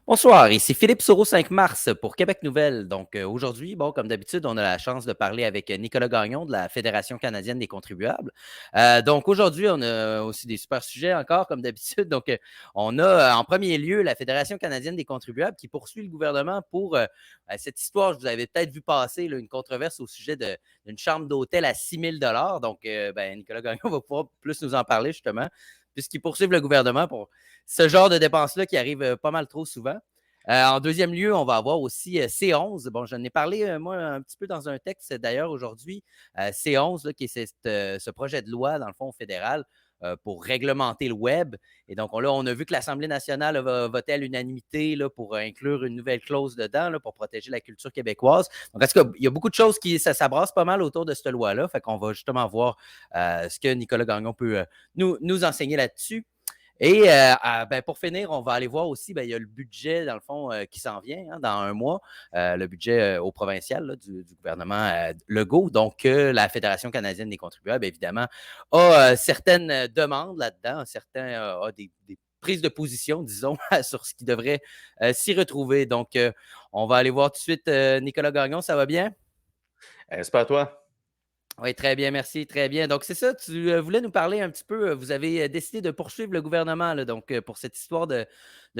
Bonsoir, ici Philippe Soro 5 mars pour Québec Nouvelle. Donc aujourd'hui, bon, comme d'habitude, on a la chance de parler avec Nicolas Gagnon de la Fédération canadienne des contribuables. Donc aujourd'hui, on a aussi des super sujets encore, comme d'habitude. Donc on a en premier lieu la Fédération canadienne des contribuables qui poursuit le gouvernement pour cette histoire. Je vous avais peut-être vu passer là, une controverse au sujet d'une chambre d'hôtel à 6 000 $. Donc Nicolas Gagnon va pouvoir plus nous en parler justement, puisqu'ils poursuivent le gouvernement pour ce genre de dépenses-là qui arrivent pas mal trop souvent. En deuxième lieu, on va avoir aussi C11. Bon, j'en ai parlé, moi, un petit peu dans un texte d'ailleurs aujourd'hui. C11, là, qui est ce projet de loi, dans le fond, fédéral pour réglementer le web. Et donc, là, on a vu que l'Assemblée nationale a voté à l'unanimité là, pour inclure une nouvelle clause dedans là, pour protéger la culture québécoise. Donc, est-ce qu'il y a beaucoup de choses qui ça brasse pas mal autour de cette loi-là. Fait qu'on va justement voir ce que Nicolas Gagnon peut nous enseigner là-dessus. Et pour finir, on va aller voir aussi, il y a le budget, dans le fond, qui s'en vient dans un mois, le budget au provincial là, du gouvernement Legault. Donc, la Fédération canadienne des contribuables, évidemment, a certaines demandes là-dedans, certains a des prises de position, disons, sur ce qui devrait s'y retrouver. Donc, on va aller voir tout de suite Nicolas Gagnon, ça va bien? C'est pas à toi. Oui, très bien, merci, très bien. Donc, c'est ça, tu voulais nous parler un petit peu, vous avez décidé de poursuivre le gouvernement là, donc, pour cette histoire de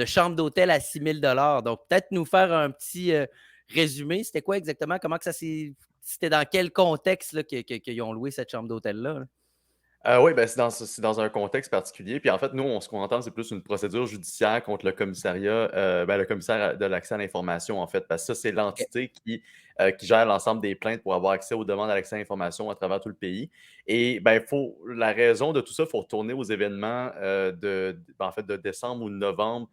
chambre d'hôtel à 6 000 $. Donc, peut-être nous faire un petit résumé. C'était quoi exactement? Comment que ça s'est. C'était dans quel contexte là, qu'ils ont loué cette chambre d'hôtel-là? Là? Oui, ben, c'est dans un contexte particulier. Puis en fait, nous, ce qu'on entend, c'est plus une procédure judiciaire contre le commissariat, le commissaire de l'accès à l'information, en fait, parce que ça, c'est OK. l'entité qui gère l'ensemble des plaintes pour avoir accès aux demandes à l'accès à l'information à travers tout le pays. Et ben, la raison de tout ça, il faut retourner aux événements en fait, de décembre ou de novembre.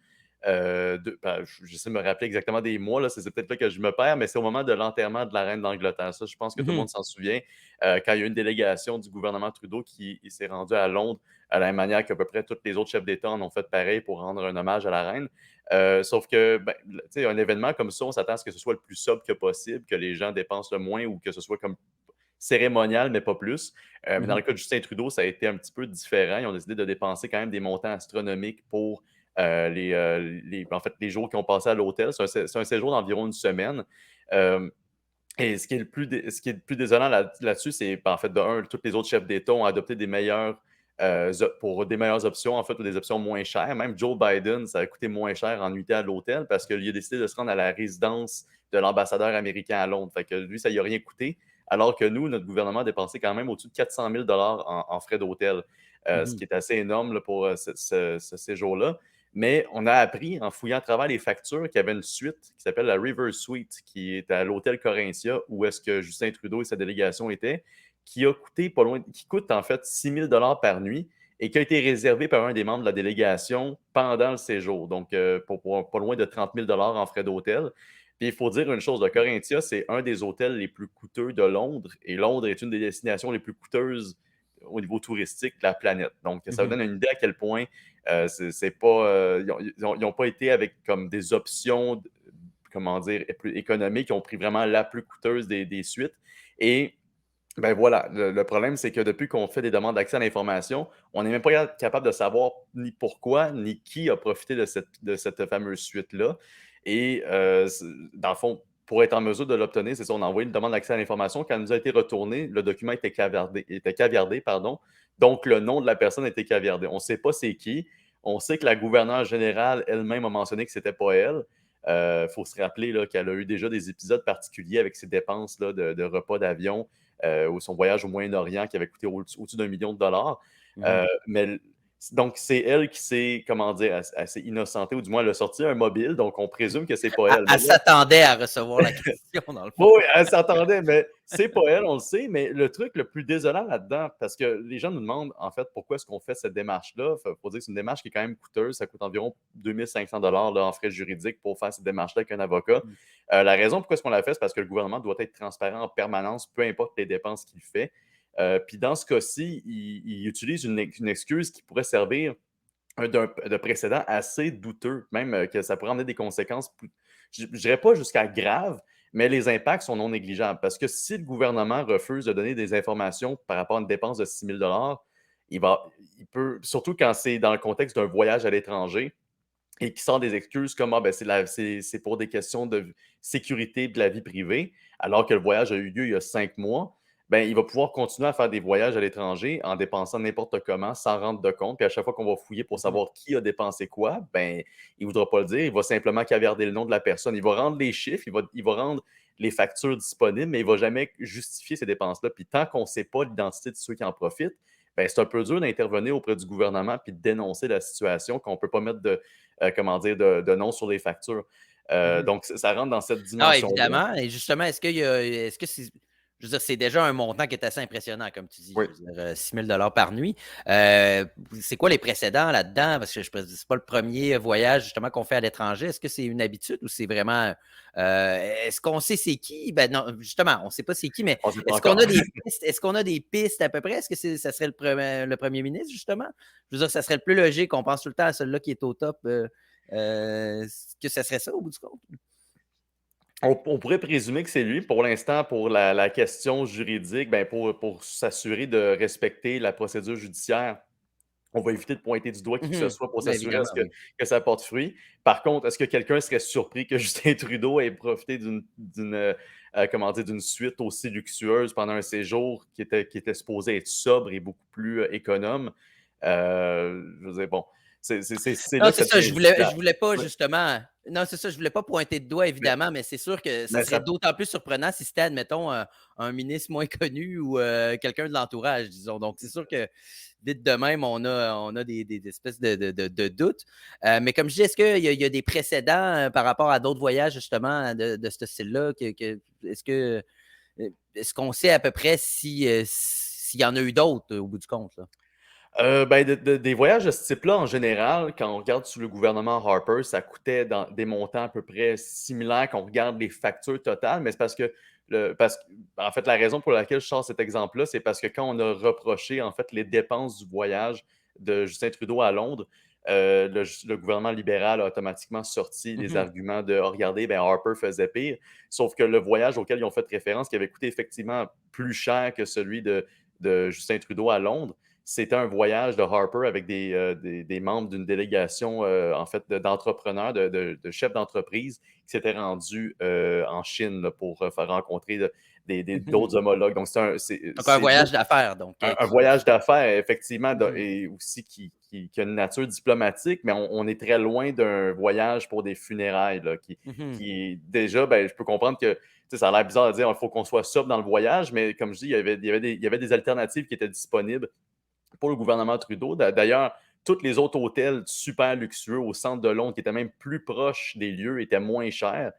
J'essaie de me rappeler exactement des mois, là, c'est peut-être là que je me perds, mais c'est au moment de l'enterrement de la reine d'Angleterre. Ça, je pense que tout le Mhm. monde s'en souvient. Quand il y a eu une délégation du gouvernement Trudeau qui s'est rendue à Londres, à la même manière qu'à peu près tous les autres chefs d'État en ont fait pareil pour rendre un hommage à la reine. Sauf que, un événement comme ça, on s'attend à ce que ce soit le plus sobre que possible, que les gens dépensent le moins ou que ce soit comme cérémonial, mais pas plus. Mais dans le Mhm. cas de Justin Trudeau, ça a été un petit peu différent. Ils ont décidé de dépenser quand même des montants astronomiques pour en fait, les jours qu'ils ont passé à l'hôtel. C'est un séjour d'environ une semaine. Euh, et ce qui est le plus désolant là-dessus, c'est en fait, de un, tous les autres chefs d'État ont adopté pour des meilleures options, en fait, ou des options moins chères. Même Joe Biden, ça a coûté moins cher en nuitée à l'hôtel parce qu'il a décidé de se rendre à la résidence de l'ambassadeur américain à Londres. Fait que lui, ça lui a rien coûté. Alors que nous, notre gouvernement a dépensé quand même au-dessus de 400 000 en frais d'hôtel, ce Mhm. qui est assez énorme là, pour ce séjour-là. Mais on a appris en fouillant à travers les factures qu'il y avait une suite qui s'appelle la River Suite, qui est à l'hôtel Corinthia, où est-ce que Justin Trudeau et sa délégation étaient, qui coûte en fait 6 000 par nuit et qui a été réservé par un des membres de la délégation pendant le séjour. Donc, pour pas loin de 30 000 en frais d'hôtel. Puis il faut dire une chose, le Corinthia, c'est un des hôtels les plus coûteux de Londres, et Londres est une des destinations les plus coûteuses au niveau touristique de la planète. Donc, ça vous Mhm. donne une idée à quel point c'est pas, ils n'ont pas été avec comme des options, comment dire, plus économiques. Ils ont pris vraiment la plus coûteuse des suites. Et ben voilà, le problème, c'est que depuis qu'on fait des demandes d'accès à l'information, on n'est même pas capable de savoir ni pourquoi, ni qui a profité de cette fameuse suite-là. Et dans le fond, pour être en mesure de l'obtenir, c'est ça, on a envoyé une demande d'accès à l'information. Quand elle nous a été retournée, le document était caviardé, pardon. Donc, le nom de la personne était caviardé. On ne sait pas c'est qui. On sait que la gouverneure générale elle-même a mentionné que ce n'était pas elle. Il faut se rappeler là, qu'elle a eu déjà des épisodes particuliers avec ses dépenses là, de repas d'avion ou son voyage au Moyen-Orient qui avait coûté au-dessus d'1 million de dollars. Mhm. Donc, c'est elle qui s'est, comment dire, elle s'est innocentée, ou du moins, elle a sorti un mobile, donc on présume que c'est pas Elle, elle. Mais elle là, s'attendait à recevoir la question, dans le fond. oui, elle s'attendait, mais c'est pas elle, on le sait. Mais le truc le plus désolant là-dedans, parce que les gens nous demandent, en fait, pourquoi est-ce qu'on fait cette démarche-là. Il faut dire que c'est une démarche qui est quand même coûteuse. Ça coûte environ 2 500 là, en frais juridiques pour faire cette démarche-là avec un avocat. Mhm. La raison pourquoi est-ce qu'on l'a fait, c'est parce que le gouvernement doit être transparent en permanence, peu importe les dépenses qu'il fait. Puis dans ce cas-ci, il utilise une excuse qui pourrait servir de précédent assez douteux, même que ça pourrait amener des conséquences je ne dirais pas jusqu'à graves, mais les impacts sont non négligeables. Parce que si le gouvernement refuse de donner des informations par rapport à une dépense de 6 000 il peut, surtout quand c'est dans le contexte d'un voyage à l'étranger, et qui sort des excuses comme ben, c'est pour des questions de sécurité de la vie privée, alors que le voyage a eu lieu il y a 5 mois, ben, il va pouvoir continuer à faire des voyages à l'étranger en dépensant n'importe comment sans rendre de compte. Puis à chaque fois qu'on va fouiller pour Mhm. savoir qui a dépensé quoi, ben, il ne voudra pas le dire. Il va simplement caverner le nom de la personne. Il va rendre les chiffres, il va rendre les factures disponibles, mais il ne va jamais justifier ces dépenses-là. Puis tant qu'on ne sait pas l'identité de ceux qui en profitent, ben, c'est un peu dur d'intervenir auprès du gouvernement puis de dénoncer la situation qu'on ne peut pas mettre de nom sur les factures. Mhm. Donc, ça rentre dans cette Ah, dimension-là. évidemment. Et justement, est-ce que c'est. Je veux dire, c'est déjà un montant qui est assez impressionnant, comme tu dis. Oui. Je veux dire, 6 000 par nuit. C'est quoi les précédents là-dedans? Parce que c'est pas le premier voyage justement qu'on fait à l'étranger. Est-ce que c'est une habitude ou c'est vraiment. Est-ce qu'on sait c'est qui? Ben non, justement, on ne sait pas c'est qui, mais On ne sait pas est-ce qu'on encore. a des pistes? Est-ce qu'on a des pistes à peu près? Est-ce que ça serait le premier ministre, justement? Je veux dire, ça serait le plus logique. On pense tout le temps à celui-là qui est au top. Que ça serait ça au bout du compte? On pourrait présumer que c'est lui. Pour l'instant, pour la question juridique, ben pour s'assurer de respecter la procédure judiciaire, on va éviter de pointer du doigt qui que ce Mhm. soit pour Ben, s'assurer à évidemment, ce oui. que ça porte fruit. Par contre, est-ce que quelqu'un serait surpris que Justin Trudeau ait profité comment dire, d'une suite aussi luxueuse pendant un séjour qui était supposé être sobre et beaucoup plus économe? Je veux dire, bon, c'est Non, là que c'est ça ça, devient je discutable. voulais pas Ouais, justement. Non, c'est ça, je voulais pas pointer de doigt, mais, évidemment, mais c'est sûr que ça mais serait ça, d'autant plus surprenant si c'était, admettons, un ministre moins connu ou quelqu'un de l'entourage, disons. Donc, c'est sûr que vite de même, on a des espèces de doutes. Mais comme je dis, est-ce qu'il y a des précédents par rapport à d'autres voyages, justement, de ce style-là? Est-ce qu'on sait à peu près s'il y en a eu d'autres au bout du compte, là? Ben, des voyages de ce type-là, en général, quand on regarde sous le gouvernement Harper, ça coûtait dans des montants à peu près similaires quand on regarde les factures totales, mais c'est en fait, la raison pour laquelle je sors cet exemple-là, c'est parce que quand on a reproché, en fait, les dépenses du voyage de Justin Trudeau à Londres, le gouvernement libéral a automatiquement sorti les Mhm. arguments de: oh, regardez, ben Harper faisait pire. Sauf que le voyage auquel ils ont fait référence, qui avait coûté effectivement plus cher que celui de Justin Trudeau à Londres, c'était un voyage de Harper avec des membres d'une délégation, en fait, d'entrepreneurs, de chefs d'entreprise qui s'étaient rendus en Chine là, pour faire rencontrer Mhm. d'autres homologues. Donc, Donc, un voyage d'affaires, donc. un voyage d'affaires, effectivement, Mhm. et aussi qui a une nature diplomatique, mais on est très loin d'un voyage pour des funérailles, là, Mhm. déjà, ben, je peux comprendre que ça a l'air bizarre de dire il faut qu'on soit sobre dans le voyage, mais comme je dis, il y avait des alternatives qui étaient disponibles pour le gouvernement Trudeau. D'ailleurs, tous les autres hôtels super luxueux au centre de Londres, qui étaient même plus proches des lieux, étaient moins chers.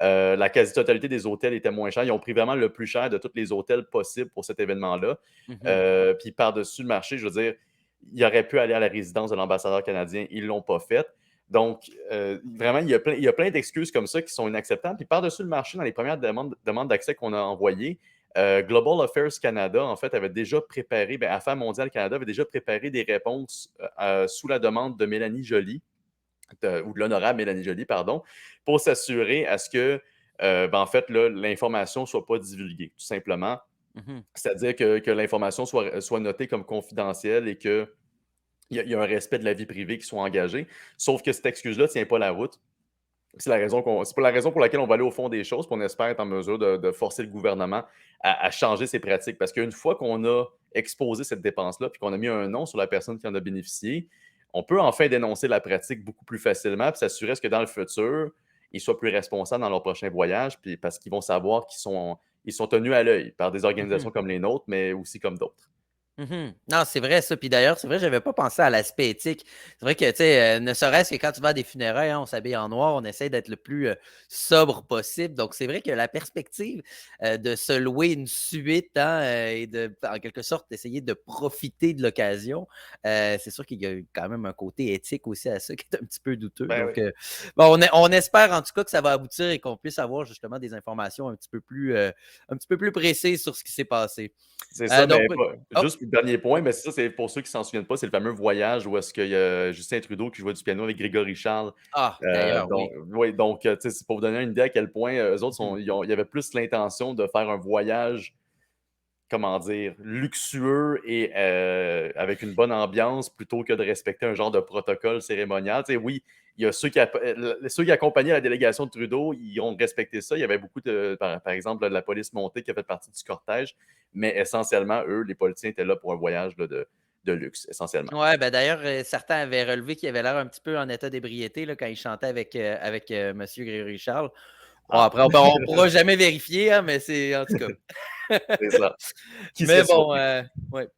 La quasi-totalité des hôtels étaient moins chers. Ils ont pris vraiment le plus cher de tous les hôtels possibles pour cet événement-là. Mhm. Puis par-dessus le marché, je veux dire, ils auraient pu aller à la résidence de l'ambassadeur canadien. Ils ne l'ont pas fait. Donc, vraiment, il y a plein d'excuses comme ça qui sont inacceptables. Puis par-dessus le marché, dans les premières demandes d'accès qu'on a envoyées, Global Affairs Canada, en fait, avait déjà préparé, Affaires mondiales Canada avait déjà préparé des réponses sous la demande de Mélanie Joly, ou de l'honorable Mélanie Joly, pardon, pour s'assurer à ce que, en fait, là, l'information ne soit pas divulguée, tout simplement. Mhm. C'est-à-dire que l'information soit notée comme confidentielle et qu'il y a un respect de la vie privée qui soit engagé. Sauf que cette excuse-là ne tient pas la route. C'est pour la raison pour laquelle on va aller au fond des choses, puis on espère être en mesure de forcer le gouvernement à changer ses pratiques. Parce qu'une fois qu'on a exposé cette dépense-là, puis qu'on a mis un nom sur la personne qui en a bénéficié, on peut enfin dénoncer la pratique beaucoup plus facilement, puis s'assurer que dans le futur, ils soient plus responsables dans leur prochain voyage, puis parce qu'ils vont savoir qu'ils sont tenus à l'œil par des organisations Mhm. comme les nôtres, mais aussi comme d'autres. Mhm. Non, c'est vrai ça. Puis d'ailleurs, c'est vrai, je n'avais pas pensé à l'aspect éthique. C'est vrai que, tu sais, ne serait-ce que quand tu vas à des funérailles, hein, on s'habille en noir, on essaie d'être le plus sobre possible. Donc, c'est vrai que la perspective de se louer une suite hein, et de, en quelque sorte, essayer de profiter de l'occasion, c'est sûr qu'il y a quand même un côté éthique aussi à ça qui est un petit peu douteux. Ben Donc, oui. bon, on espère en tout cas que ça va aboutir et qu'on puisse avoir justement des informations un petit peu plus précises sur ce qui s'est passé. C'est ça, Donc, mais oh, juste le dernier point, mais c'est ça, c'est pour ceux qui ne s'en souviennent pas, c'est le fameux voyage où est-ce qu'il y a Justin Trudeau qui jouait du piano avec Grégory Charles. d'ailleurs, Donc, oui. oui, donc, tu sais, c'est pour vous donner une idée à quel point eux autres, Mhm. ils avaient plus l'intention de faire un voyage, comment dire, luxueux et avec une bonne ambiance plutôt que de respecter un genre de protocole cérémonial. Tu sais, oui, il y a ceux qui accompagnaient la délégation de Trudeau, ils ont respecté ça. Il y avait beaucoup par exemple, de la police montée qui a fait partie du cortège, mais essentiellement, eux, les politiciens étaient là pour un voyage là, de luxe, essentiellement. Ouais, ben d'ailleurs, certains avaient relevé qu'il avait l'air un petit peu en état d'ébriété là, quand il chantait avec M. Grégory-Charles. Bon, Ah, après, on ne pourra jamais vérifier, hein, mais c'est en tout cas. c'est ça. Qui Mais serait bon, surpris? ouais.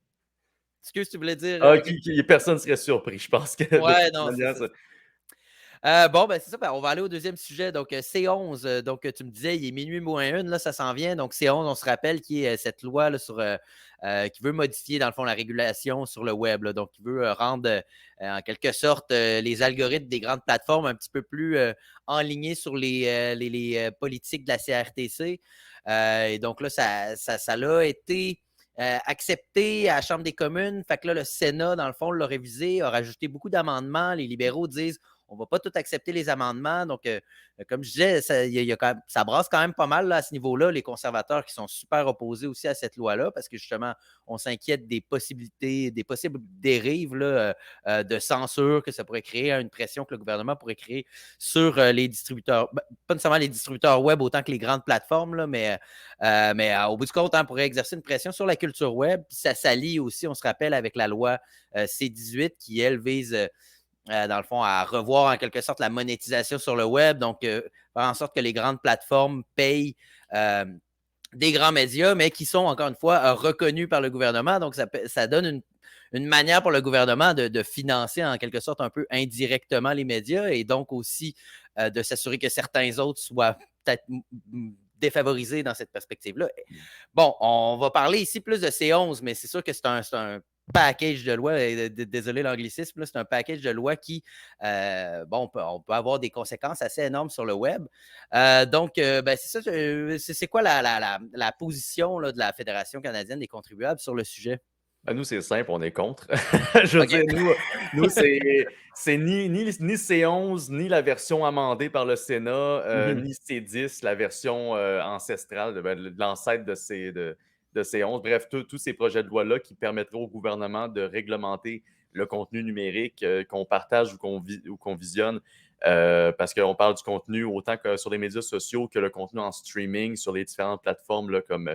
Excuse, tu voulais dire Ah, quelque chose? personne ne serait surpris. Je pense que de Ouais, toute non, c'est manière, ça. Bon, ben c'est ça. Ben, on va aller au deuxième sujet. Donc, C11. Donc, tu me disais, il est minuit moins une. Là, ça s'en vient. Donc, C11, on se rappelle qui est cette loi là, qui veut modifier, dans le fond, la régulation sur le web. Là. Donc, qui veut rendre, en quelque sorte, les algorithmes des grandes plateformes un petit peu plus enlignés sur les politiques de la CRTC. Et donc, là, ça l'a été accepté à la Chambre des communes. Fait que là, le Sénat, dans le fond, l'a révisé, a rajouté beaucoup d'amendements. Les libéraux disent on ne va pas tout accepter les amendements. Donc, comme je disais, ça brasse quand même pas mal là, à ce niveau-là. Les conservateurs qui sont super opposés aussi à cette loi-là parce que justement, on s'inquiète des possibilités, des possibles dérives là, de censure que ça pourrait créer, une pression que le gouvernement pourrait créer sur les distributeurs. Ben, pas nécessairement les distributeurs web autant que les grandes plateformes, là, mais au bout du compte, on pourrait exercer une pression sur la culture web. Puis ça s'allie aussi, on se rappelle, avec la loi C18 qui, elle, vise dans le fond, à revoir en quelque sorte la monétisation sur le web. Donc, faire en sorte que les grandes plateformes payent des grands médias, mais qui sont, encore une fois, reconnus par le gouvernement. Donc, ça donne une manière pour le gouvernement de financer en quelque sorte un peu indirectement les médias et donc aussi de s'assurer que certains autres soient peut-être défavorisés dans cette perspective-là. Bon, on va parler ici plus de C11, mais c'est sûr que c'est un package de lois, désolé l'anglicisme, c'est un package de lois qui, bon, on peut avoir des conséquences assez énormes sur le web. Donc, ben, c'est ça, c'est quoi la position là, de la Fédération canadienne des contribuables sur le sujet? Ben, nous, c'est simple, on est contre. Je veux OK. dire, nous c'est ni C11, ni la version amendée par le Sénat, Mhm. ni C10, la version ancestrale de l'ancêtre de C11. Bref, tous ces projets de loi-là qui permettraient au gouvernement de réglementer le contenu numérique qu'on partage ou qu'on visionne. Parce qu'on parle du contenu autant que sur les médias sociaux que le contenu en streaming sur les différentes plateformes là, comme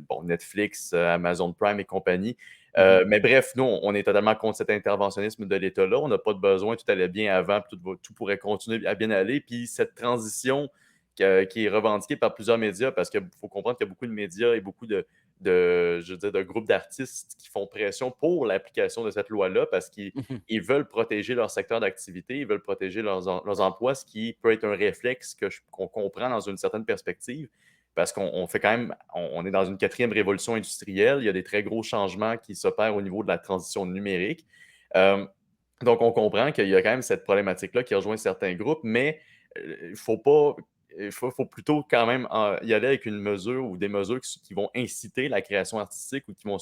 bon, Netflix, Amazon Prime et compagnie. Mhm. Mais bref, nous, on est totalement contre cet interventionnisme de l'État-là. On n'a pas de besoin, tout allait bien avant, puis tout pourrait continuer à bien aller. Puis cette transition qui est revendiquée par plusieurs médias, parce qu'il faut comprendre qu'il y a beaucoup de médias et beaucoup je veux dire, de groupes d'artistes qui font pression pour l'application de cette loi-là parce qu'ils Mhm. veulent protéger leur secteur d'activité, ils veulent protéger leurs emplois, ce qui peut être un réflexe qu'on comprend dans une certaine perspective parce qu'on fait quand même, on est dans une quatrième révolution industrielle, il y a des très gros changements qui s'opèrent au niveau de la transition numérique. Euh, donc, on comprend qu'il y a quand même cette problématique-là qui rejoint certains groupes, mais il ne faut pas. Il faut plutôt quand même y aller avec une mesure ou des mesures qui vont inciter la création artistique ou qui vont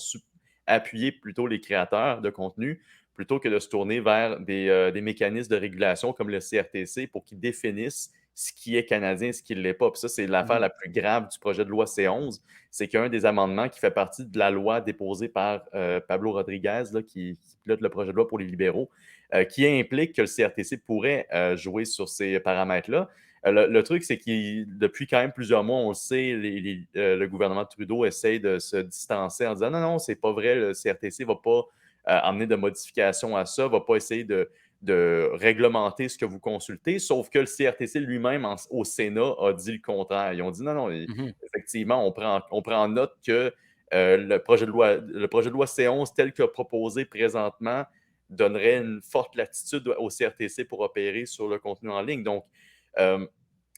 appuyer plutôt les créateurs de contenu plutôt que de se tourner vers des mécanismes de régulation comme le CRTC pour qu'ils définissent ce qui est canadien et ce qui ne l'est pas. Puis ça, c'est l'affaire Mhm. la plus grave du projet de loi C11. C'est qu'un des amendements qui fait partie de la loi déposée par Pablo Rodriguez, là, qui pilote le projet de loi pour les libéraux, qui implique que le CRTC pourrait jouer sur ces paramètres-là. Le truc, c'est que depuis quand même plusieurs mois, on le sait, le gouvernement de Trudeau essaye de se distancer en disant non, non, c'est pas vrai, le CRTC ne va pas amener de modifications à ça, ne va pas essayer de réglementer ce que vous consultez, sauf que le CRTC lui-même au Sénat a dit le contraire. Ils ont dit non, non, Mhm. effectivement, on prend en note que le projet de loi C11 tel que proposé présentement donnerait une forte latitude au CRTC pour opérer sur le contenu en ligne. Donc, euh,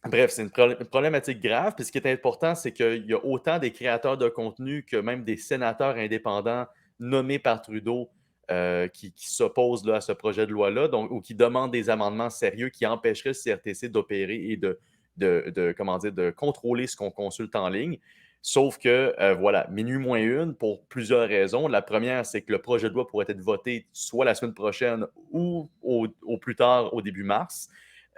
bref, c'est une problématique grave. Puis ce qui est important, c'est qu'il y a autant des créateurs de contenu que même des sénateurs indépendants nommés par Trudeau qui s'opposent là, à ce projet de loi-là, donc, ou qui demandent des amendements sérieux qui empêcheraient le CRTC d'opérer et comment dire, de contrôler ce qu'on consulte en ligne. Sauf que, voilà, minuit moins une, pour plusieurs raisons. La première, c'est que le projet de loi pourrait être voté soit la semaine prochaine ou au plus tard au début mars.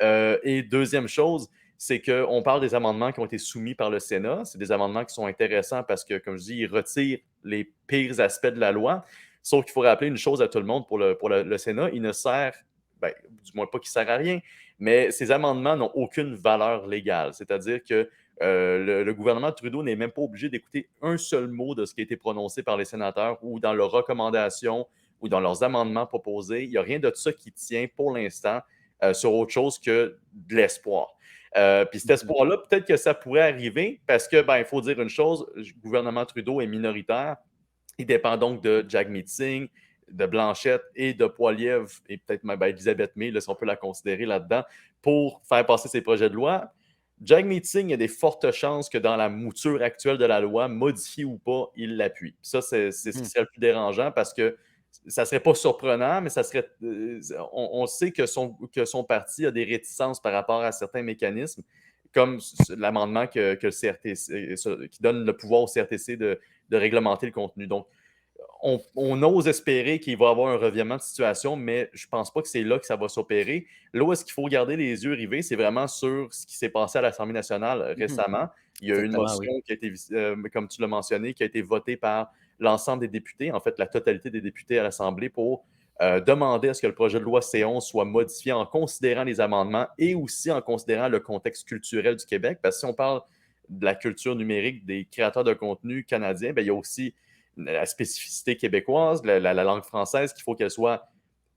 Et deuxième chose, c'est qu'on parle des amendements qui ont été soumis par le Sénat. C'est des amendements qui sont intéressants parce que, comme je dis, ils retirent les pires aspects de la loi. Sauf qu'il faut rappeler une chose à tout le monde pour le Sénat, il ne sert ben, du moins pas qui sert à rien, mais ces amendements n'ont aucune valeur légale. C'est-à-dire que le gouvernement Trudeau n'est même pas obligé d'écouter un seul mot de ce qui a été prononcé par les sénateurs ou dans leurs recommandations ou dans leurs amendements proposés. Il n'y a rien de ça qui tient pour l'instant sur autre chose que de l'espoir. Puis cet espoir-là, peut-être que ça pourrait arriver parce que, ben, il faut dire une chose, le gouvernement Trudeau est minoritaire. Il dépend donc de Jack Meeting, de Blanchette et de Poilievre et peut-être même Elisabeth May, là, si on peut la considérer là-dedans, pour faire passer ces projets de loi. Jack Meeting, il y a des fortes chances que dans la mouture actuelle de la loi, modifiée ou pas, il l'appuie. Ça, c'est ce qui serait le plus dérangeant parce que ça ne serait pas surprenant, mais ça serait. On sait que son parti a des réticences par rapport à certains mécanismes, comme l'amendement que le CRTC, qui donne le pouvoir au CRTC de réglementer le contenu. Donc, on ose espérer qu'il va y avoir un revirement de situation, mais je ne pense pas que c'est là que ça va s'opérer. Là où est-ce qu'il faut garder les yeux rivés, c'est vraiment sur ce qui s'est passé à l'Assemblée nationale récemment. Il y a une Exactement, motion oui. qui a été, comme tu l'as mentionné, qui a été votée par l'ensemble des députés, en fait la totalité des députés à l'Assemblée, pour demander à ce que le projet de loi C11 soit modifié en considérant les amendements et aussi en considérant le contexte culturel du Québec. Parce que si on parle de la culture numérique des créateurs de contenu canadiens, bien, il y a aussi la spécificité québécoise, la langue française, qu'il faut qu'elle soit,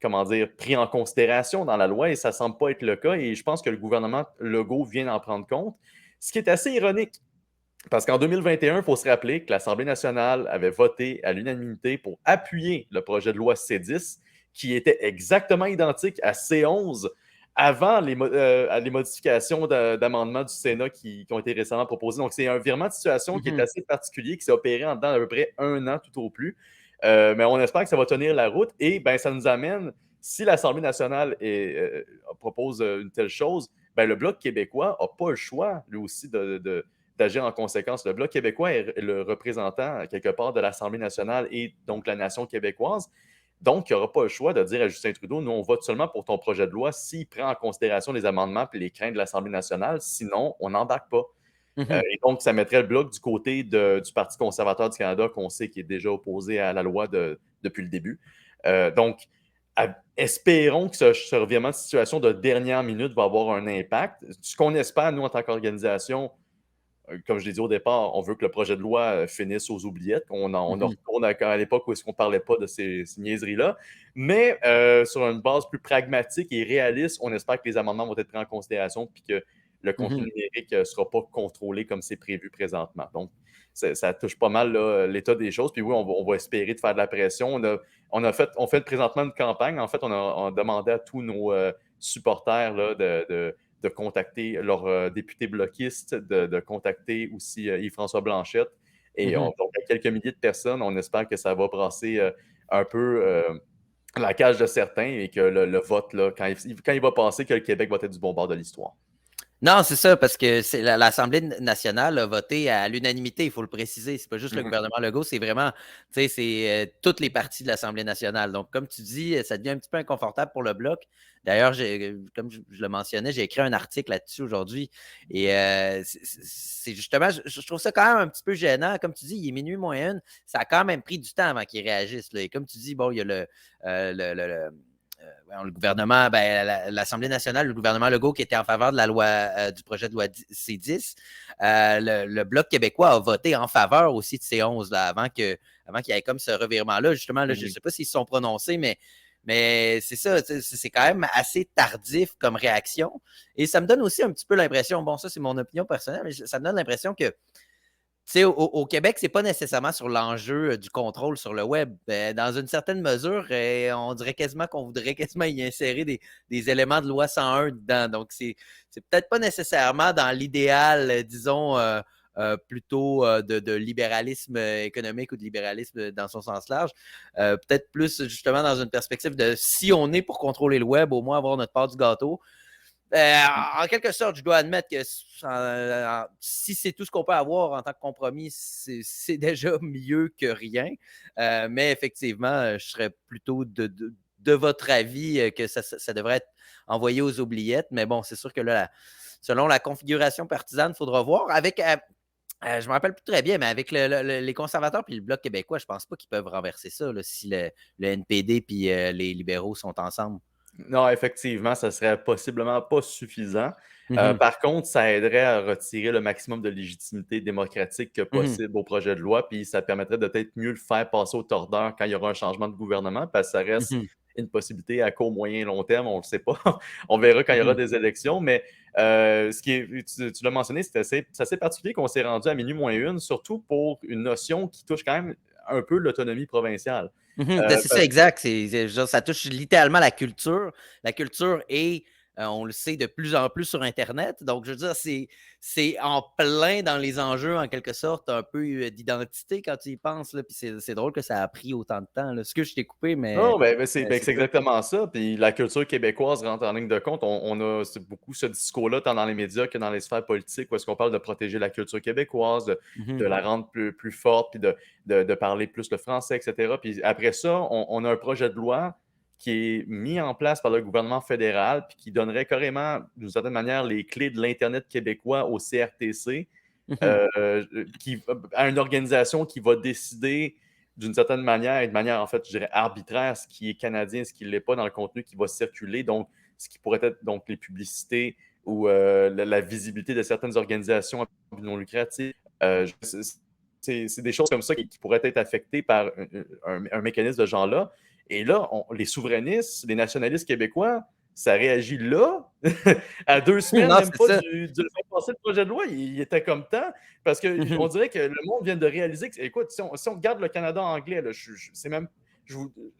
comment dire, prise en considération dans la loi et ça ne semble pas être le cas. Et je pense que le gouvernement Legault vient d'en prendre compte. Ce qui est assez ironique, parce qu'en 2021, il faut se rappeler que l'Assemblée nationale avait voté à l'unanimité pour appuyer le projet de loi C10, qui était exactement identique à C11 avant les modifications d'amendements du Sénat qui ont été récemment proposés. Donc, c'est un virement de situation qui est assez particulier, qui s'est opéré en dedans d'à peu près un an tout au plus. Mais on espère que ça va tenir la route et ben, ça nous amène, si l'Assemblée nationale propose une telle chose, ben, le Bloc québécois n'a pas le choix, lui aussi, d'agir en conséquence. Le Bloc québécois est le représentant, quelque part, de l'Assemblée nationale et donc la nation québécoise. Donc, il n'y aura pas le choix de dire à Justin Trudeau, nous, on vote seulement pour ton projet de loi s'il prend en considération les amendements et les craintes de l'Assemblée nationale. Sinon, on n'embarque pas. Et donc, ça mettrait le Bloc du côté du Parti conservateur du Canada, qu'on sait qui est déjà opposé à la loi depuis le début. Donc, espérons que ce revirement de situation de dernière minute va avoir un impact. Ce qu'on espère, nous, en tant qu'organisation, comme je l'ai dit au départ, on veut que le projet de loi finisse aux oubliettes. On en retourne à l'époque où est-ce qu'on ne parlait pas de ces niaiseries-là. Mais sur une base plus pragmatique et réaliste, on espère que les amendements vont être pris en considération puis que le contenu numérique ne sera pas contrôlé comme c'est prévu présentement. Donc, ça touche pas mal là, l'état des choses. Puis oui, on va espérer de faire de la pression. On fait présentement une campagne. En fait, on a demandé à tous nos supporters là, de contacter leur député bloquiste, de contacter aussi Yves-François Blanchette. Et donc, à quelques milliers de personnes, on espère que ça va brasser un peu la cage de certains et que le vote, là, quand il va passer, que le Québec va être du bon bord de l'histoire. Non, c'est ça, parce que l'Assemblée nationale a voté à l'unanimité, il faut le préciser. C'est pas juste le gouvernement Legault, c'est vraiment, tu sais, c'est toutes les parties de l'Assemblée nationale. Donc, comme tu dis, ça devient un petit peu inconfortable pour le Bloc. D'ailleurs, comme je le mentionnais, j'ai écrit un article là-dessus aujourd'hui. Et c'est justement, je trouve ça quand même un petit peu gênant. Comme tu dis, il est minuit moins une. Ça a quand même pris du temps avant qu'ils réagissent, là. Et comme tu dis, bon, il y a le gouvernement, l'Assemblée nationale, le gouvernement Legault qui était en faveur de la loi, du projet de loi C10. Le Bloc québécois a voté en faveur aussi de C11 là, avant qu'il y ait comme ce revirement-là. Justement, là, je ne sais pas s'ils se sont prononcés, mais c'est ça, c'est quand même assez tardif comme réaction. Et ça me donne aussi un petit peu l'impression, bon, ça c'est mon opinion personnelle, mais ça me donne l'impression que au Québec, c'est pas nécessairement sur l'enjeu du contrôle sur le web. Dans une certaine mesure, on dirait quasiment qu'on voudrait quasiment y insérer des éléments de loi 101 dedans. Donc, c'est peut-être pas nécessairement dans l'idéal, disons, plutôt de libéralisme économique ou de libéralisme dans son sens large. Peut-être plus justement dans une perspective de si on est pour contrôler le web, au moins avoir notre part du gâteau. En quelque sorte, je dois admettre que si c'est tout ce qu'on peut avoir en tant que compromis, c'est déjà mieux que rien. Mais effectivement, je serais plutôt de votre avis que ça devrait être envoyé aux oubliettes. Mais bon, c'est sûr que là, selon la configuration partisane, il faudra voir. Avec, je ne me rappelle plus très bien, mais avec les conservateurs et le Bloc québécois, je ne pense pas qu'ils peuvent renverser ça là, si le NPD et les libéraux sont ensemble. Non, effectivement, ça serait possiblement pas suffisant. Mhm, Par contre, ça aiderait à retirer le maximum de légitimité démocratique que mhm, possible au projet de loi, puis ça permettrait de peut-être mieux le faire passer au tordeur quand il y aura un changement de gouvernement, parce que ça reste mhm, une possibilité à court, moyen, long terme, on ne le sait pas. On verra quand il y aura mhm. des élections, mais ce qui est, tu l'as mentionné, c'est assez particulier qu'on s'est rendu à minuit moins une, surtout pour une notion qui touche quand même un peu l'autonomie provinciale. Mhm, ben, c'est ça, Parce exact. Genre, ça touche littéralement la culture. La culture est, on le sait, de plus en plus sur Internet. Donc, je veux dire, c'est en plein dans les enjeux, en quelque sorte, un peu d'identité quand tu y penses. Là. Puis c'est drôle que ça a pris autant de temps. Là. Ce que je t'ai coupé, mais non, ben, c'est c'est ça. exactement ça. Puis la culture québécoise rentre en ligne de compte. On a beaucoup ce discours-là, tant dans les médias que dans les sphères politiques, où est-ce qu'on parle de protéger la culture québécoise, de Mhm, la rendre plus forte, puis de parler plus le français, etc. Puis après ça, on a un projet de loi qui est mis en place par le gouvernement fédéral, puis qui donnerait carrément, d'une certaine manière, les clés de l'Internet québécois au CRTC, mhm, à une organisation qui va décider d'une certaine manière, et de manière, en fait, je dirais arbitraire, ce qui est canadien, ce qui ne l'est pas dans le contenu qui va circuler, donc ce qui pourrait être donc les publicités ou la visibilité de certaines organisations à but non lucratif. C'est des choses comme ça qui pourraient être affectées par un mécanisme de genre-là. Et là, les souverainistes, les nationalistes québécois, ça réagit là, à 2 semaines, non, même c'est pas ça. du faire passer le projet de loi. Il était comme temps. Parce qu'on Mhm, dirait que le monde vient de réaliser que, écoute, si on regarde le Canada anglais, là, c'est même,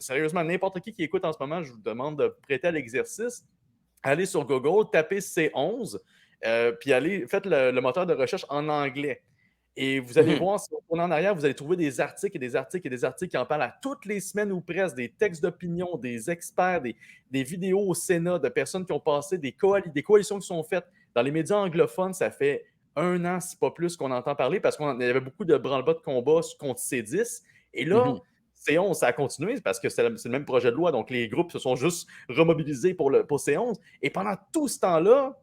sérieusement, n'importe qui écoute en ce moment, je vous demande de prêter à l'exercice. Allez sur Google, tapez C11, puis faites le moteur de recherche en anglais. Et vous allez mhm, voir, si on tourne en arrière, vous allez trouver des articles et des articles et des articles qui en parlent à toutes les semaines ou presque, des textes d'opinion, des experts, des vidéos au Sénat de personnes qui ont passé des coalitions qui sont faites. Dans les médias anglophones, ça fait 1 an, si pas plus, qu'on entend parler parce qu'il y avait beaucoup de branle-bas de combat contre C10. Et là, mhm, C11, ça a continué parce que c'est le même projet de loi. Donc, les groupes se sont juste remobilisés pour C11. Et pendant tout ce temps-là,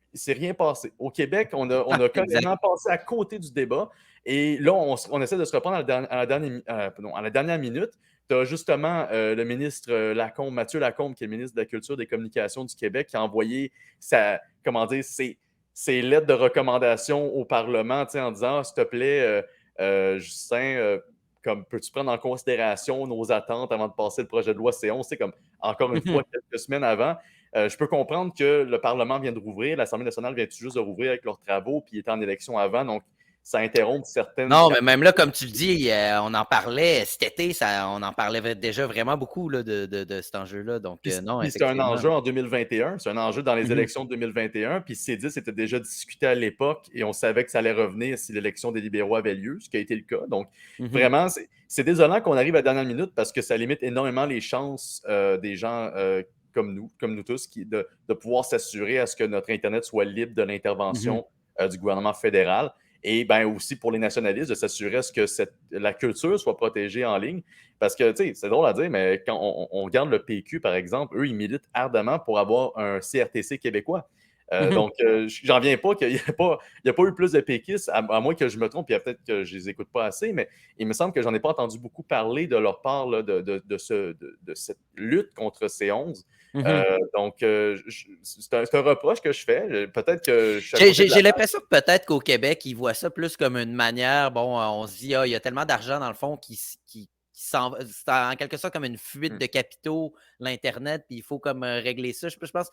il ne s'est rien passé. Au Québec, on a exact. carrément passé à côté du débat. Et là, on essaie de se reprendre à la dernière minute. Tu as justement le ministre Lacombe, Mathieu Lacombe, qui est le ministre de la Culture et des Communications du Québec, qui a envoyé comment dire, ses lettres de recommandation au Parlement en disant s'il te plaît, Justin, comme peux-tu prendre en considération nos attentes avant de passer le projet de loi C11? C'est comme encore une fois Mhm. quelques semaines avant. Je peux comprendre que le Parlement vient de rouvrir, l'Assemblée nationale vient tout juste de rouvrir avec leurs travaux, puis il était en élection avant, donc ça interrompt certaines Non, mais pratiques. même là, comme tu le dis, on en parlait cet été, on en parlait déjà vraiment beaucoup là, de cet enjeu-là. Donc, non, Puis c'est un effectivement. enjeu en 2021, c'est un enjeu dans les Mhm, élections de 2021, puis C10 était déjà discuté à l'époque et on savait que ça allait revenir si l'élection des libéraux avait lieu, ce qui a été le cas. Donc, mhm, vraiment, c'est désolant qu'on arrive à la dernière minute parce que ça limite énormément les chances des gens comme nous tous, de pouvoir s'assurer à ce que notre Internet soit libre de mhm, l'intervention du gouvernement fédéral. Et ben aussi pour les nationalistes, de s'assurer à ce que la culture soit protégée en ligne. Parce que, tu sais, c'est drôle à dire, mais quand on regarde le PQ, par exemple, eux, ils militent ardemment pour avoir un CRTC québécois. mhm. Donc, j'en viens pas qu'il n'y a pas eu plus de péquistes, à moins que je me trompe, puis peut-être que je les écoute pas assez, mais il me semble que j'en ai pas entendu beaucoup parler de leur part là, de cette lutte contre C11. Mhm. Donc, c'est un reproche que je fais. Peut-être que je suis à côté de la J'ai l'impression que peut-être qu'au Québec, ils voient ça plus comme une manière. Bon, on se dit, ah, il y a tellement d'argent dans le fond qui s'en va. C'est en quelque sorte comme une fuite Hmm. de capitaux, l'Internet, puis il faut comme régler ça. Je pense,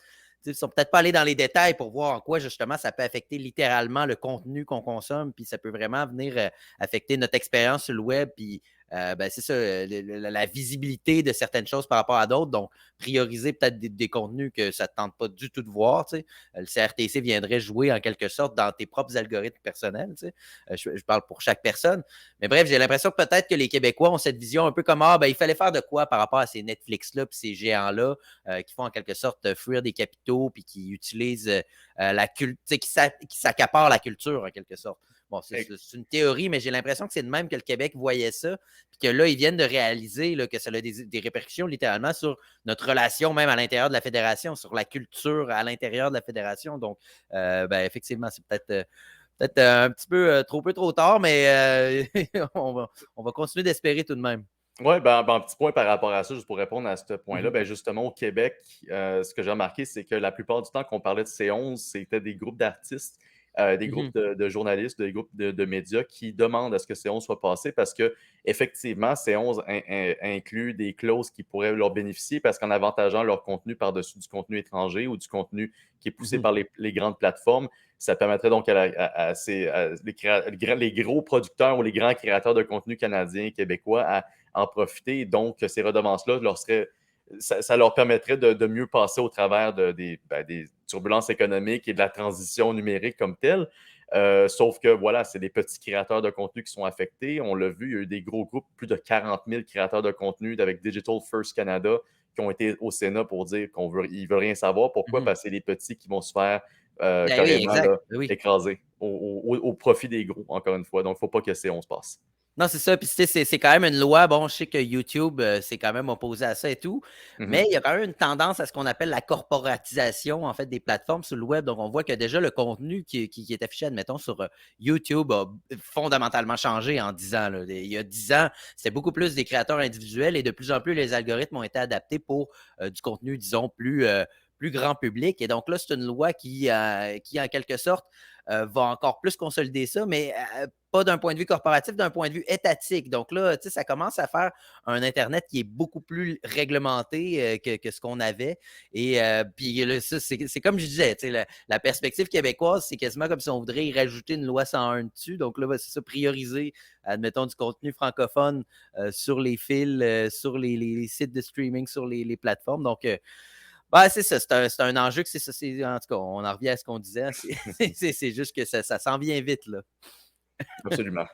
ils ne sont peut-être pas allés dans les détails pour voir en quoi justement ça peut affecter littéralement le contenu qu'on consomme, puis ça peut vraiment venir affecter notre expérience sur le web, puis ben, c'est ça, la visibilité de certaines choses par rapport à d'autres. Donc, prioriser peut-être des contenus que ça ne te tente pas du tout de voir. Tu sais. Le CRTC viendrait jouer en quelque sorte dans tes propres algorithmes personnels. Tu sais. Je parle pour chaque personne. Mais bref, j'ai l'impression que peut-être que les Québécois ont cette vision un peu comme ben, il fallait faire de quoi par rapport à ces Netflix-là puis ces géants-là qui font en quelque sorte fuir des capitaux puis qui utilisent la culture, qui s'accaparent la culture en quelque sorte. Bon, c'est une théorie, mais j'ai l'impression que c'est de même que le Québec voyait ça, puis que là, ils viennent de réaliser là, que ça a des répercussions littéralement sur notre relation même à l'intérieur de la fédération, sur la culture à l'intérieur de la fédération. Donc, ben, effectivement, c'est peut-être un petit peu trop tard, mais on va continuer d'espérer tout de même. Oui, ben, un petit point par rapport à ça, juste pour répondre à ce point-là, Mhm, ben, justement, au Québec, ce que j'ai remarqué, c'est que la plupart du temps qu'on parlait de C11, c'était des groupes d'artistes, des groupes mhm, de journalistes, des groupes de médias qui demandent à ce que C11 soit passé parce que effectivement, C11 inclut des clauses qui pourraient leur bénéficier parce qu'en avantageant leur contenu par-dessus du contenu étranger ou du contenu qui est poussé mhm, par les grandes plateformes, ça permettrait donc les gros producteurs ou les grands créateurs de contenu canadiens, québécois à en profiter. Donc, ces redevances-là ça leur permettrait de mieux passer au travers des turbulences économiques et de la transition numérique comme telle. Sauf que voilà, c'est des petits créateurs de contenu qui sont affectés. On l'a vu, il y a eu des gros groupes, plus de 40 000 créateurs de contenu avec Digital First Canada qui ont été au Sénat pour dire qu'ils ne veulent rien savoir. Pourquoi? mhm. Parce que c'est les petits qui vont se faire Ben oui, carrément exact. là, Ben oui. écraser au profit des gros, encore une fois. Donc, il ne faut pas que C11 passe. Non, c'est ça. Puis, tu sais, c'est quand même une loi. Bon, je sais que YouTube, c'est quand même opposé à ça et tout. Mais Mhm. il y a quand même une tendance à ce qu'on appelle la corporatisation, en fait, des plateformes sur le web. Donc, on voit que déjà le contenu qui est affiché, admettons, sur YouTube a fondamentalement changé en 10 ans, là. Il y a 10 ans, c'était beaucoup plus des créateurs individuels et de plus en plus, les algorithmes ont été adaptés pour du contenu, disons, plus grand public. Et donc là, c'est une loi qui en quelque sorte, va encore plus consolider ça, mais pas d'un point de vue corporatif, d'un point de vue étatique. Donc là, tu sais, ça commence à faire un Internet qui est beaucoup plus réglementé que ce qu'on avait. Et puis là, ça, c'est comme je disais, tu sais, la perspective québécoise, c'est quasiment comme si on voudrait y rajouter une loi 101 dessus. Donc là, c'est ça, prioriser, admettons, du contenu francophone sur les fils, sur les sites de streaming, sur les plateformes. Donc, bah, c'est ça, c'est un enjeu que c'est ça. En tout cas, on en revient à ce qu'on disait. C'est juste que ça s'en vient vite, là. Absolument.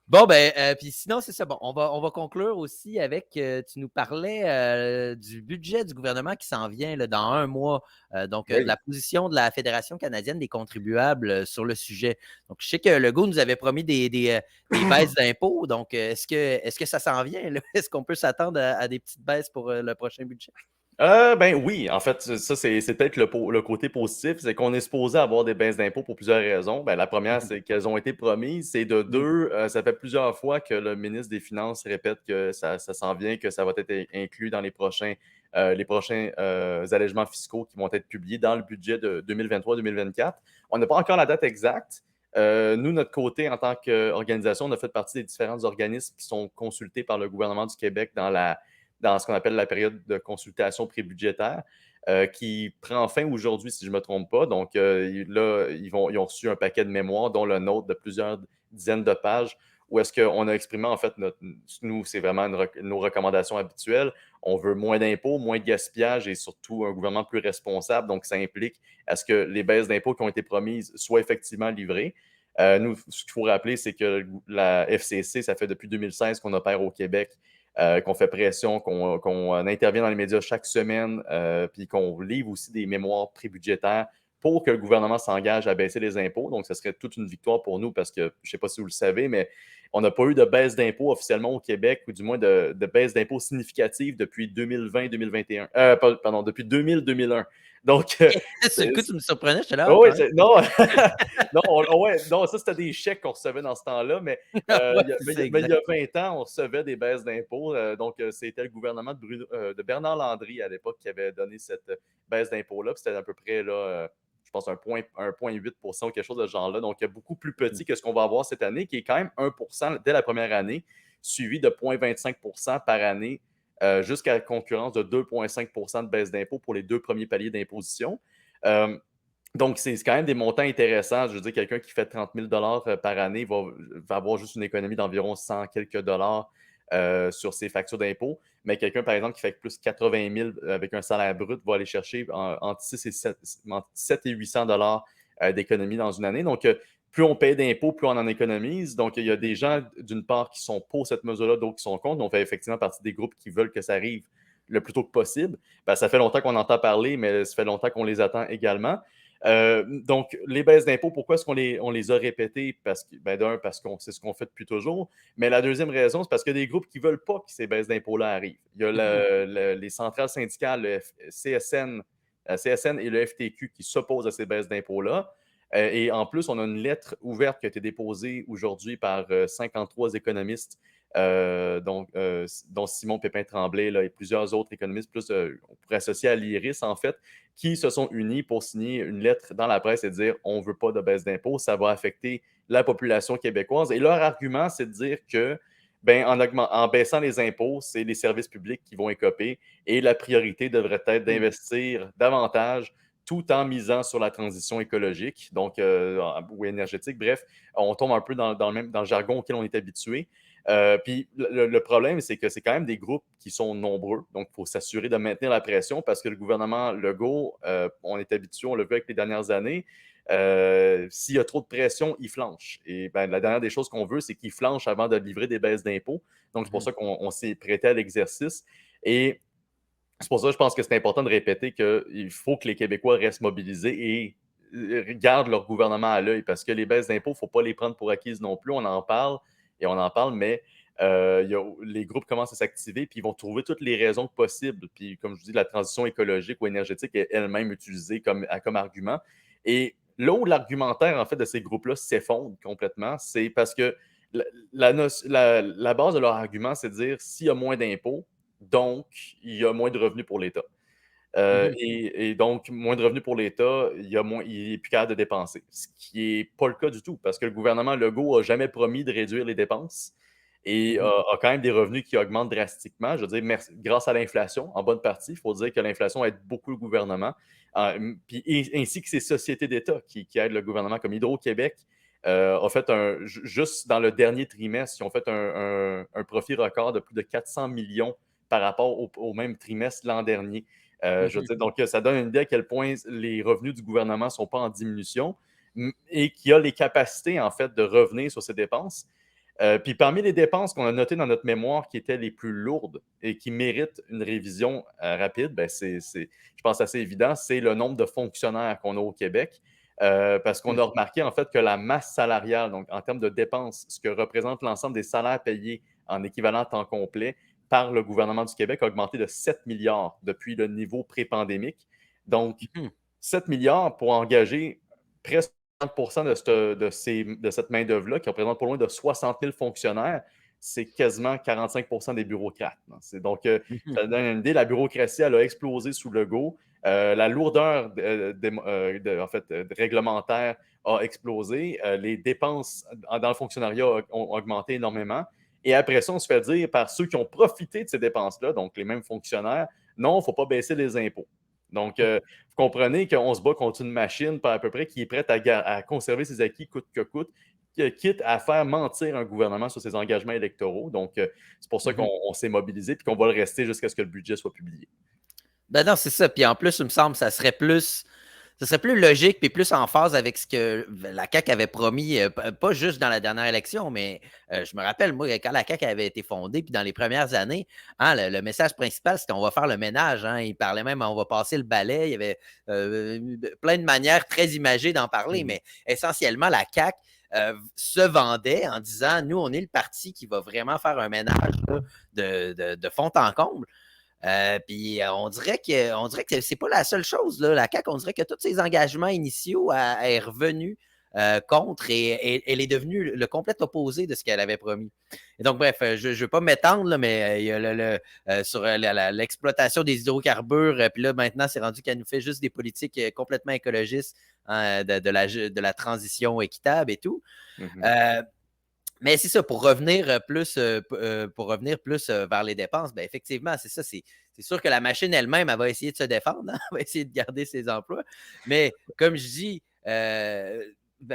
Bon, ben, puis sinon, c'est ça. Bon, on va conclure aussi avec, tu nous parlais du budget du gouvernement qui s'en vient là, dans un mois, donc de Oui. la position de la Fédération canadienne des contribuables sur le sujet. Donc, je sais que Legault nous avait promis des baisses d'impôts. Donc, est-ce que ça s'en vient? Là? Est-ce qu'on peut s'attendre à des petites baisses pour le prochain budget? Ben oui, en fait, ça, c'est peut-être le côté positif, c'est qu'on est supposé avoir des baisses d'impôts pour plusieurs raisons. Ben, la première, c'est qu'elles ont été promises. C'est de Mhm. deux, ça fait plusieurs fois que le ministre des Finances répète que ça s'en vient, que ça va être inclus dans les prochains allègements fiscaux qui vont être publiés dans le budget de 2023-2024. On n'a pas encore la date exacte. Nous, notre côté, en tant qu'organisation, on a fait partie des différents organismes qui sont consultés par le gouvernement du Québec dans ce qu'on appelle la période de consultation prébudgétaire, qui prend fin aujourd'hui, si je ne me trompe pas. Donc là, ils ont reçu un paquet de mémoires, dont le nôtre de plusieurs dizaines de pages, où est-ce qu'on a exprimé, en fait, nous, c'est vraiment nos recommandations habituelles. On veut moins d'impôts, moins de gaspillage et surtout un gouvernement plus responsable. Donc, ça implique à ce que les baisses d'impôts qui ont été promises soient effectivement livrées. Nous, ce qu'il faut rappeler, c'est que la FCC, ça fait depuis 2016 qu'on opère au Québec, qu'on fait pression, qu'on intervient dans les médias chaque semaine, puis qu'on livre aussi des mémoires prébudgétaires pour que le gouvernement s'engage à baisser les impôts. Donc, ce serait toute une victoire pour nous parce que, je ne sais pas si vous le savez, mais on n'a pas eu de baisse d'impôts officiellement au Québec, ou du moins de baisse d'impôts significative depuis 2020-2021. Pardon, depuis 2000-2001. Donc, Sur le coup, tu me surprenais, j'étais là, ah, oh oui, quand même. non, non, ouais, non, ça c'était des chèques qu'on recevait dans ce temps-là, mais Ouais, c'est ça, il y exact. a 20 ans, on recevait des baisses d'impôts. Donc, c'était le gouvernement de Bernard Landry à l'époque qui avait donné cette baisse d'impôts-là. C'était à peu près, là, je pense, 1,8 ou quelque chose de ce genre-là. Donc, beaucoup plus petit que ce qu'on va avoir cette année, qui est quand même 1 dès la première année, suivi de 0,25 par année, jusqu'à la concurrence de 2,5 de baisse d'impôts pour les deux premiers paliers d'imposition. Euh, donc, c'est quand même des montants intéressants. Je veux dire, quelqu'un qui fait 30 000 par année va avoir juste une économie d'environ 100 quelques dollars sur ses factures d'impôts. Mais quelqu'un, par exemple, qui fait plus 80 000 avec un salaire brut va aller chercher entre 6 et 7, entre 7 et 800 dollars d'économie dans une année. Donc, plus on paye d'impôts, plus on en économise. Donc, il y a des gens, d'une part, qui sont pour cette mesure-là, d'autres qui sont contre. On fait effectivement partie des groupes qui veulent que ça arrive le plus tôt que possible. Ben, ça fait longtemps qu'on entend parler, mais ça fait longtemps qu'on les attend également. Donc, les baisses d'impôts, pourquoi est-ce qu'on les a répétées? Parce qu'on c'est ce qu'on fait depuis toujours. Mais la deuxième raison, c'est parce qu'il y a des groupes qui ne veulent pas que ces baisses d'impôts-là arrivent. Il y a les centrales syndicales, CSN et le FTQ qui s'opposent à ces baisses d'impôts-là. Et en plus, on a une lettre ouverte qui a été déposée aujourd'hui par 53 économistes, dont Simon Pépin-Tremblay là, et plusieurs autres économistes, plus on pourrait associer à l'IRIS en fait, qui se sont unis pour signer une lettre dans la presse et dire on ne veut pas de baisse d'impôts, ça va affecter la population québécoise. Et leur argument, c'est de dire que ben, en baissant les impôts, c'est les services publics qui vont écoper et la priorité devrait être d'investir davantage tout en misant sur la transition écologique donc, ou énergétique. Bref, on tombe un peu dans le jargon auquel on est habitué. Puis le problème, c'est que c'est quand même des groupes qui sont nombreux. Donc, il faut s'assurer de maintenir la pression parce que le gouvernement Legault, on est habitué, on l'a vu avec les dernières années, s'il y a trop de pression, il flanche. Et ben, la dernière des choses qu'on veut, c'est qu'il flanche avant de livrer des baisses d'impôts. Donc, c'est pour ça qu'on s'est prêté à l'exercice. Et c'est pour ça que je pense que c'est important de répéter qu'il faut que les Québécois restent mobilisés et gardent leur gouvernement à l'œil parce que les baisses d'impôts, il ne faut pas les prendre pour acquises non plus. On en parle et on en parle, mais les groupes commencent à s'activer puis ils vont trouver toutes les raisons possibles. Puis, comme je vous dis, la transition écologique ou énergétique est elle-même utilisée comme argument. Et là où l'argumentaire, en fait, de ces groupes-là s'effondre complètement, c'est parce que la base de leur argument, c'est de dire s'il y a moins d'impôts, donc il y a moins de revenus pour l'État. Et donc, moins de revenus pour l'État, il est plus capable de dépenser. Ce qui n'est pas le cas du tout, parce que le gouvernement Legault n'a jamais promis de réduire les dépenses et a quand même des revenus qui augmentent drastiquement. Je veux dire, grâce à l'inflation, en bonne partie. Il faut dire que l'inflation aide beaucoup le gouvernement, ainsi que ces sociétés d'État qui aident le gouvernement, comme Hydro-Québec. A fait juste dans le dernier trimestre, ils ont fait un profit record de plus de 400 millions par rapport au même trimestre l'an dernier. Je veux dire, donc, ça donne une idée à quel point les revenus du gouvernement ne sont pas en diminution et qu'il a les capacités, en fait, de revenir sur ces dépenses. Puis parmi les dépenses qu'on a notées dans notre mémoire qui étaient les plus lourdes et qui méritent une révision rapide, ben je pense assez évident, c'est le nombre de fonctionnaires qu'on a au Québec. Parce qu'on a remarqué en fait que la masse salariale, donc en termes de dépenses, ce que représente l'ensemble des salaires payés en équivalent temps complet par le gouvernement du Québec, a augmenté de 7 milliards depuis le niveau pré-pandémique. Donc, 7 milliards pour engager presque 30 de cette main-d'œuvre-là, qui représente pas loin de 60 000 fonctionnaires, c'est quasiment 45 des bureaucrates. Donc, ça donne une idée, la bureaucratie, elle a explosé sous Legault. La lourdeur en fait, réglementaire a explosé. Les dépenses dans le fonctionnariat ont augmenté énormément. Et après ça, on se fait dire par ceux qui ont profité de ces dépenses-là, donc les mêmes fonctionnaires, non, il ne faut pas baisser les impôts. Donc, vous comprenez qu'on se bat contre une machine à peu près qui est prête à conserver ses acquis coûte que coûte, quitte à faire mentir un gouvernement sur ses engagements électoraux. Donc, c'est pour ça qu'on s'est mobilisé et qu'on va le rester jusqu'à ce que le budget soit publié. Ben non, c'est ça. Puis en plus, il me semble que ça serait plus logique et plus en phase avec ce que la CAQ avait promis, pas juste dans la dernière élection, mais je me rappelle, moi, quand la CAQ avait été fondée, puis dans les premières années, hein, le message principal, c'était on va faire le ménage. Hein, il parlait même on va passer le balai. Il y avait plein de manières très imagées d'en parler, mais essentiellement, la CAQ se vendait en disant nous, on est le parti qui va vraiment faire un ménage là, de fond en comble. Puis on dirait que c'est pas la seule chose. Là. La CAQ, on dirait que tous ses engagements initiaux est revenu contre et elle est devenue le complet opposé de ce qu'elle avait promis. Et donc, bref, je ne veux pas m'étendre, là, mais il y a sur l'exploitation des hydrocarbures, puis là, maintenant, c'est rendu qu'elle nous fait juste des politiques complètement écologistes hein, de la transition équitable et tout. Mais c'est ça, pour revenir plus vers les dépenses, ben effectivement, c'est ça. C'est sûr que la machine elle-même, elle va essayer de se défendre, hein, elle va essayer de garder ses emplois. Mais comme je dis,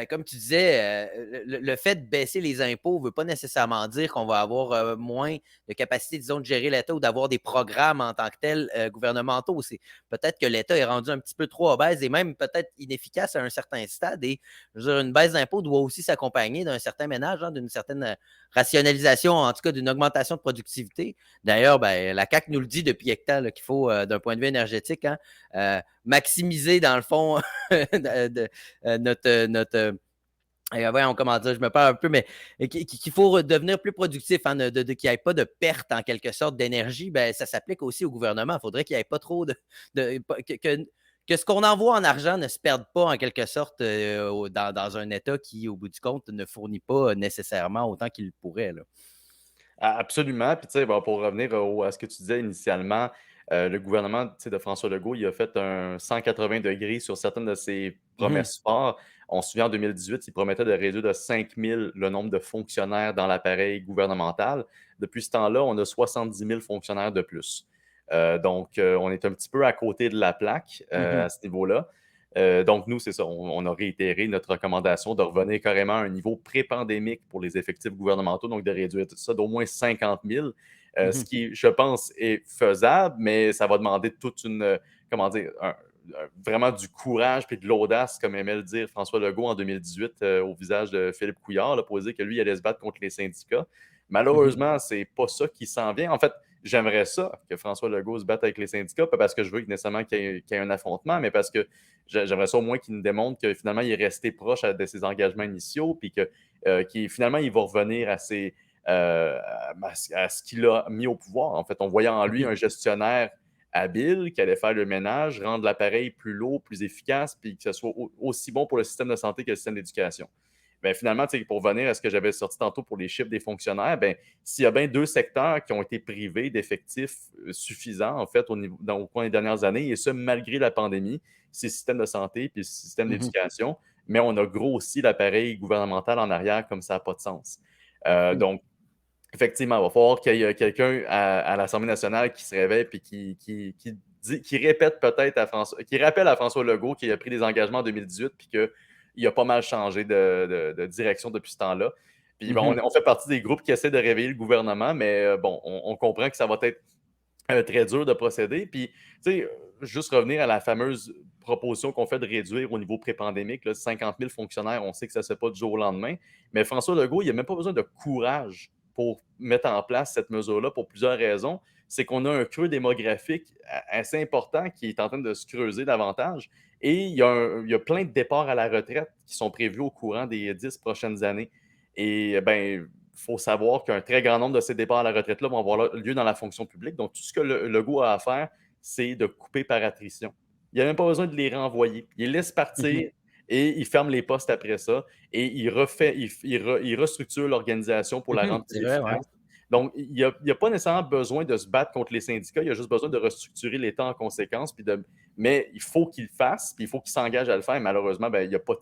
comme tu disais, le fait de baisser les impôts ne veut pas nécessairement dire qu'on va avoir moins de capacité, disons, de gérer l'État ou d'avoir des programmes en tant que tels gouvernementaux. C'est peut-être que l'État est rendu un petit peu trop obèse et même peut-être inefficace à un certain stade. Et je veux dire, une baisse d'impôts doit aussi s'accompagner d'un certain ménage, hein, d'une certaine rationalisation, en tout cas d'une augmentation de productivité. D'ailleurs, ben, la CAQ nous le dit depuis quelque temps qu'il faut, d'un point de vue énergétique, hein, maximiser, dans le fond, notre comment dire, je me perds un peu, mais qu'il faut devenir plus productif, hein, qu'il n'y ait pas de perte en quelque sorte d'énergie, ben, ça s'applique aussi au gouvernement. Il faudrait qu'il n'y ait pas trop que ce qu'on envoie en argent ne se perde pas en quelque sorte dans un État qui, au bout du compte, ne fournit pas nécessairement autant qu'il pourrait. Là. Absolument. Puis, tu sais, bon, pour revenir à ce que tu disais initialement, le gouvernement, tu sais, de François Legault, il a fait un 180 degrés sur certaines de ses Mhm, promesses fortes. On se souvient, en 2018, il promettait de réduire de 5 000 le nombre de fonctionnaires dans l'appareil gouvernemental. Depuis ce temps-là, on a 70 000 fonctionnaires de plus. Donc, on est un petit peu à côté de la plaque mhm, à ce niveau-là. Donc, nous, c'est ça, on a réitéré notre recommandation de revenir carrément à un niveau pré-pandémique pour les effectifs gouvernementaux, donc de réduire ça d'au moins 50 000, ce mhm, qui, je pense, est faisable, mais ça va demander toute une, comment dire, vraiment du courage et de l'audace, comme aimait le dire François Legault en 2018 au visage de Philippe Couillard, là, pour dire que lui, il allait se battre contre les syndicats. mhm, Malheureusement, c'est pas ça qui s'en vient. En fait, j'aimerais ça que François Legault se batte avec les syndicats, pas parce que je veux nécessairement qu'il y ait un affrontement, mais parce que j'aimerais ça au moins qu'il nous démontre que finalement, il est resté proche de ses engagements initiaux, puis que finalement, il va revenir à ce qu'il a mis au pouvoir. En fait, on voyait en lui mhm, un gestionnaire habile qui allait faire le ménage, rendre l'appareil plus lourd, plus efficace, puis que ce soit aussi bon pour le système de santé que le système d'éducation. Ben, finalement, pour revenir à ce que j'avais sorti tantôt pour les chiffres des fonctionnaires, ben, s'il y a bien deux secteurs qui ont été privés d'effectifs suffisants, en fait, au cours des dernières années, et ce, malgré la pandémie, c'est le système de santé et le système mhm, d'éducation, mais on a grossi l'appareil gouvernemental en arrière comme ça n'a pas de sens. mhm. Donc, effectivement, il va falloir qu'il y ait quelqu'un à l'Assemblée nationale qui se réveille et qui répète peut-être à François, qui rappelle à François Legault qu'il a pris des engagements en 2018 puis qu'il a pas mal changé de direction depuis ce temps-là. Puis bon, Mhm. on fait partie des groupes qui essaient de réveiller le gouvernement, mais bon, on comprend que ça va être très dur de procéder. Puis, tu sais, juste revenir à la fameuse proposition qu'on fait de réduire au niveau pré-pandémique, 50 000 fonctionnaires, on sait que ça ne se fait pas du jour au lendemain. Mais François Legault, il n'a même pas besoin de courage pour mettre en place cette mesure-là pour plusieurs raisons. C'est qu'on a un creux démographique assez important qui est en train de se creuser davantage. Et il y a plein de départs à la retraite qui sont prévus au courant des 10 prochaines années. Et ben, il faut savoir qu'un très grand nombre de ces départs à la retraite-là vont avoir lieu dans la fonction publique. Donc, tout ce que le Legault a à faire, c'est de couper par attrition. Il n'a même pas besoin de les renvoyer. Il les laisse Mhm. partir et il ferme les postes après ça. Et il restructure l'organisation pour la Mhm. rendre C'est plus vrai, ouais. efficace. Donc, il n'y a pas nécessairement besoin de se battre contre les syndicats. Il y a juste besoin de restructurer l'État en conséquence. Mais il faut qu'il le fasse, puis il faut qu'il s'engage à le faire. Malheureusement, ben, il y a pas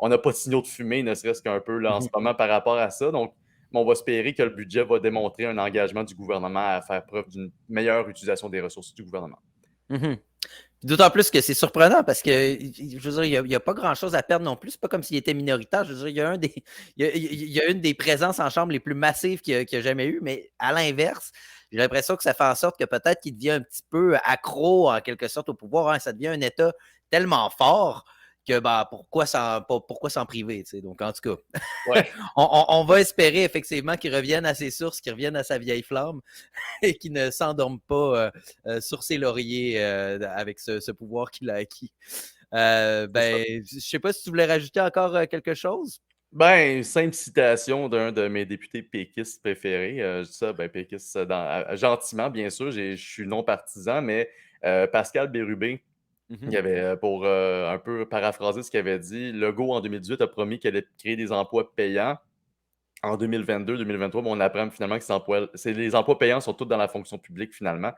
on n'a pas de signaux de fumée, ne serait-ce qu'un peu là, en ce Mhm. moment par rapport à ça. Donc, on va espérer que le budget va démontrer un engagement du gouvernement à faire preuve d'une meilleure utilisation des ressources du gouvernement. Mhm. D'autant plus que c'est surprenant parce que, je veux dire, il y a pas grand-chose à perdre non plus. C'est pas comme s'il était minoritaire. Je veux dire, il y a une des présences en chambre les plus massives qu'il y a jamais eu, mais à l'inverse, j'ai l'impression que ça fait en sorte que peut-être qu'il devient un petit peu accro, en quelque sorte, au pouvoir. Hein. Ça devient un État tellement fort que ben, pourquoi s'en priver? Tu sais? Donc, en tout cas, Ouais. on va espérer effectivement qu'il revienne à ses sources, qu'il revienne à sa vieille flamme. Et qui ne s'endorme pas sur ses lauriers avec ce pouvoir qu'il a acquis. C'est ça. Ben, je ne sais pas si tu voulais rajouter encore quelque chose. Ben, simple citation d'un de mes députés péquistes préférés. Je dis ça, ben, péquiste gentiment, bien sûr. Je suis non partisan, mais Pascal Bérubé, il Mhm, y avait, pour un peu paraphraser ce qu'il avait dit, Legault en 2018 a promis qu'il allait créer des emplois payants. En 2022-2023, on apprend finalement que les emplois payants sont tous dans la fonction publique finalement.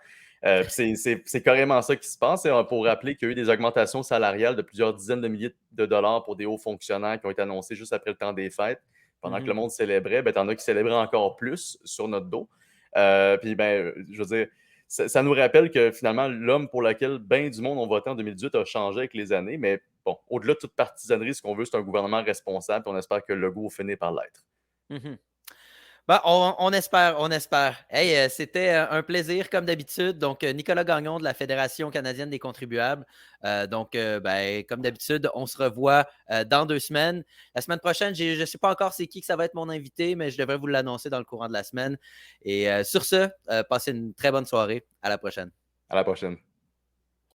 C'est carrément ça qui se passe. Et, pour rappeler qu'il y a eu des augmentations salariales de plusieurs dizaines de milliers de dollars pour des hauts fonctionnaires qui ont été annoncées juste après le temps des fêtes. Pendant que le mhm, monde célébrait, ben, t'en as qui célébraient encore plus sur notre dos. Puis, ben, je veux dire, ça nous rappelle que finalement, l'homme pour lequel bien du monde ont voté en 2018 a changé avec les années. Mais bon, au-delà de toute partisanerie, ce qu'on veut, c'est un gouvernement responsable. On espère que le Legault finit par l'être. mhm. Ben, on espère, on espère. Hey, c'était un plaisir comme d'habitude. Donc, Nicolas Gagnon de la Fédération canadienne des contribuables. Ben, comme d'habitude, on se revoit dans 2 semaines. La semaine prochaine, je ne sais pas encore c'est qui que ça va être mon invité, mais je devrais vous l'annoncer dans le courant de la semaine. Et sur ce, passez une très bonne soirée. À la prochaine. À la prochaine.